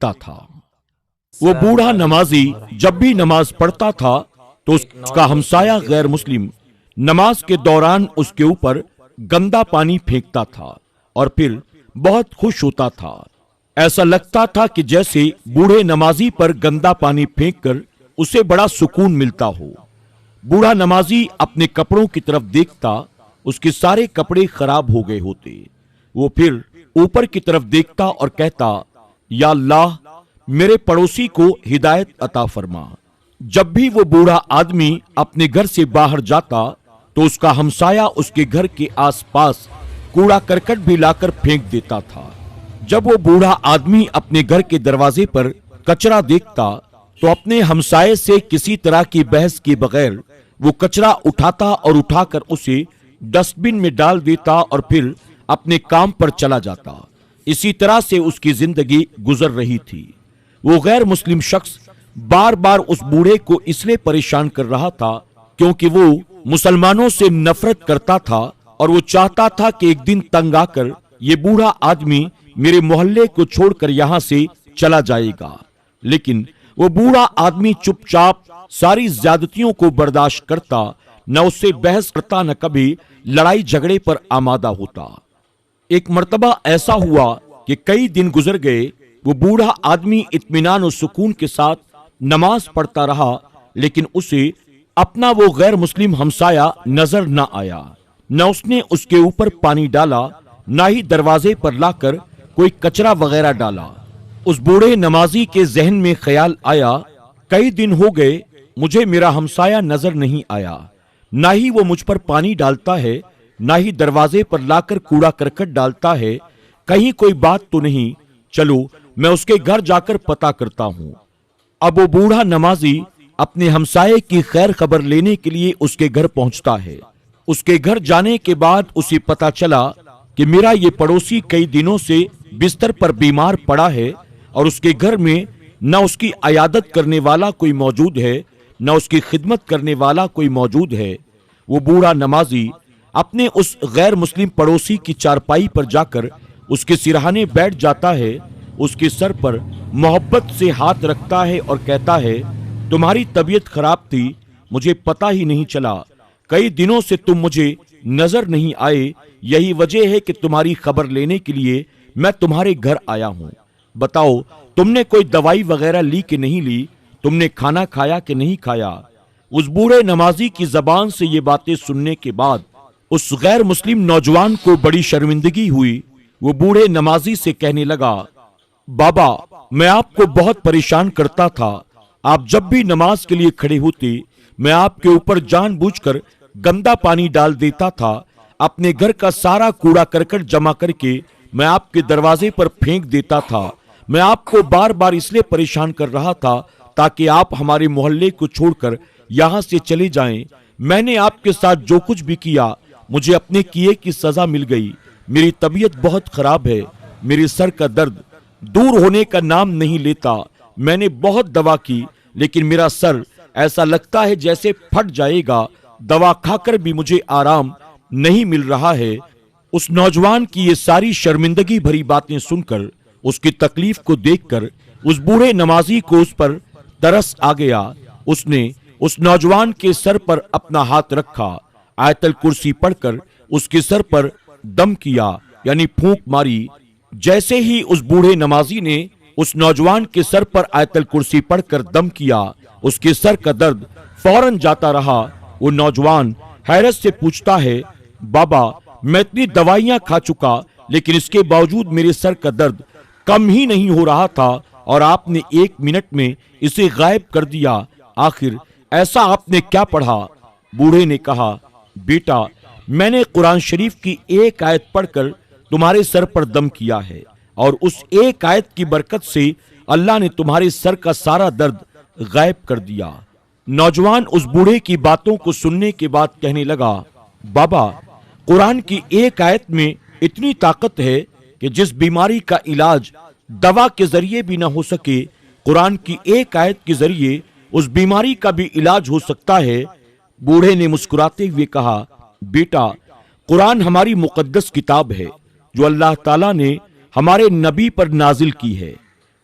دیکھتا تھا۔ وہ بوڑھا نمازی جب بھی نماز پڑھتا تھا تو اس کا ہمسایہ غیر مسلم نماز کے دوران اس کے اوپر گندا پانی پھینکتا تھا اور پھر بہت خوش ہوتا تھا۔ ایسا لگتا تھا کہ جیسے بوڑھے نمازی پر گندا پانی پھینک کر اسے بڑا سکون ملتا ہو۔ بوڑھا نمازی اپنے کپڑوں کی طرف دیکھتا، اس کے سارے کپڑے خراب ہو گئے ہوتے۔ وہ پھر اوپر کی طرف دیکھتا اور کہتا، یا اللہ میرے پڑوسی کو ہدایت عطا فرما۔ جب بھی وہ بوڑھا آدمی اپنے گھر سے باہر جاتا تو اس کا ہمسایہ اس کے گھر کے آس پاس کوڑا کرکٹ بھی لا کر پھینک دیتا تھا۔ جب وہ بوڑھا آدمی اپنے گھر کے دروازے پر کچرا دیکھتا تو اپنے ہمسائے سے کسی طرح کی بحث کے بغیر وہ کچرا اٹھاتا اور اٹھا کر اسے ڈسٹ بن میں ڈال دیتا اور پھر اپنے کام پر چلا جاتا۔ اسی طرح سے اس کی زندگی گزر رہی تھی۔ وہ غیر مسلم شخص بار بار اس بوڑھے کو اس لیے پریشان کر رہا تھا کیونکہ وہ مسلمانوں سے نفرت کرتا تھا اور وہ چاہتا تھا کہ ایک دن تنگ آ کر یہ بوڑھا آدمی میرے محلے کو چھوڑ کر یہاں سے چلا جائے گا، لیکن وہ بوڑھا آدمی چپ چاپ ساری زیادتیوں کو برداشت کرتا، نہ اس سے بحث کرتا، نہ کبھی لڑائی جھگڑے پر آمادہ ہوتا۔ ایک مرتبہ ایسا ہوا کہ کئی دن گزر گئے، وہ بوڑھا آدمی اطمینان و سکون کے ساتھ نماز پڑھتا رہا، لیکن اسے اپنا وہ غیر مسلم ہمسایہ نظر نہ آیا۔ نہ اس نے اس کے اوپر پانی ڈالا، نہ ہی دروازے پر لا کر کوئی کچرا وغیرہ ڈالا۔ اس بوڑھے نمازی کے ذہن میں خیال آیا، کئی دن ہو گئے مجھے میرا ہمسایہ نظر نہیں آیا، نہ ہی وہ مجھ پر پانی ڈالتا ہے، نہ ہی دروازے پر لا کر کوڑا کرکٹ ڈالتا ہے، کہیں کوئی بات تو نہیں، چلو میں اس کے گھر جا کر پتہ کرتا ہوں۔ اب وہ بوڑھا نمازی اپنے ہمسائے کی خیر خبر لینے کے لیے اس کے گھر پہنچتا ہے۔ اس کے گھر جانے کے بعد اسے پتہ چلا کہ میرا یہ پڑوسی کئی دنوں سے بستر پر بیمار پڑا ہے اور اس کے گھر میں نہ اس کی عیادت کرنے والا کوئی موجود ہے، نہ اس کی خدمت کرنے والا کوئی موجود ہے۔ وہ بوڑھا نمازی اپنے اس غیر مسلم پڑوسی کی چارپائی پر جا کر اس کے سرہانے بیٹھ جاتا ہے، اس کے سر پر محبت سے ہاتھ رکھتا ہے اور کہتا ہے، تمہاری طبیعت خراب تھی، مجھے پتہ ہی نہیں چلا، کئی دنوں سے تم مجھے نظر نہیں آئے، یہی وجہ ہے کہ تمہاری خبر لینے کے لیے میں تمہارے گھر آیا ہوں۔ بتاؤ تم نے کوئی دوائی وغیرہ لی کہ نہیں لی، تم نے کھانا کھایا کہ نہیں کھایا؟ اس بوڑھے نمازی کی زبان سے یہ باتیں سننے کے بعد اس غیر مسلم نوجوان کو بڑی شرمندگی ہوئی۔ وہ بوڑھے نمازی سے کہنے لگا، بابا میں آپ کو بہت پریشان کرتا تھا، آپ جب بھی نماز کے لیے کھڑے ہوتے میں آپ کے اوپر جان بوجھ کر گندا پانی ڈال دیتا تھا، اپنے گھر کا سارا کوڑا کرکٹ جمع کر کے میں آپ کے دروازے پر پھینک دیتا تھا۔ میں آپ کو بار بار اس لیے پریشان کر رہا تھا تاکہ آپ ہمارے محلے کو چھوڑ کر یہاں سے چلے جائیں۔ میں نے آپ کے ساتھ جو کچھ بھی کیا مجھے اپنے کیے کی سزا مل گئی۔ میری طبیعت بہت خراب ہے، میرے سر کا درد دور ہونے کا نام نہیں لیتا، میں نے بہت دوا کی لیکن میرا سر ایسا لگتا ہے جیسے پھٹ جائے گا، دوا کھا کر بھی مجھے آرام نہیں مل رہا ہے۔ اس نوجوان کی یہ ساری شرمندگی بھری باتیں سن کر، اس کی تکلیف کو دیکھ کر اس بوڑھے نمازی کو اس پر ترس آ گیا۔ اس نے اس نوجوان کے سر پر اپنا ہاتھ رکھا، آیت الکرسی پڑھ کر اس کے سر پر دم کیا، یعنی پھونک ماری۔ جیسے ہی اس بوڑھے نمازی نے اس نوجوان کے سر پر آیت الکرسی پڑھ کر دم کیا، اس کے سر کا درد فوراً جاتا رہا۔ وہ نوجوان حیرت سے پوچھتا ہے، بابا میں اتنی دوائیاں کھا چکا لیکن اس کے باوجود میرے سر کا درد کم ہی نہیں ہو رہا تھا اور آپ نے 1 منٹ میں اسے غائب کر دیا، آخر ایسا آپ نے کیا پڑھا؟ بوڑھے نے کہا، بیٹا میں نے قرآن شریف کی ایک آیت پڑھ کر تمہارے سر پر دم کیا ہے اور اس ایک آیت کی برکت سے اللہ نے تمہارے سر کا سارا درد غائب کر دیا۔ نوجوان اس بوڑھے کی باتوں کو سننے کے بعد کہنے لگا، بابا قرآن کی ایک آیت میں اتنی طاقت ہے کہ جس بیماری کا علاج دوا کے ذریعے بھی نہ ہو سکے، قرآن کی ایک آیت کے ذریعے اس بیماری کا بھی علاج ہو سکتا ہے۔ بوڑھے نے مسکراتے ہوئے کہا، بیٹا قرآن ہماری مقدس کتاب ہے جو اللہ تعالیٰ نے ہمارے نبی پر نازل کی ہے۔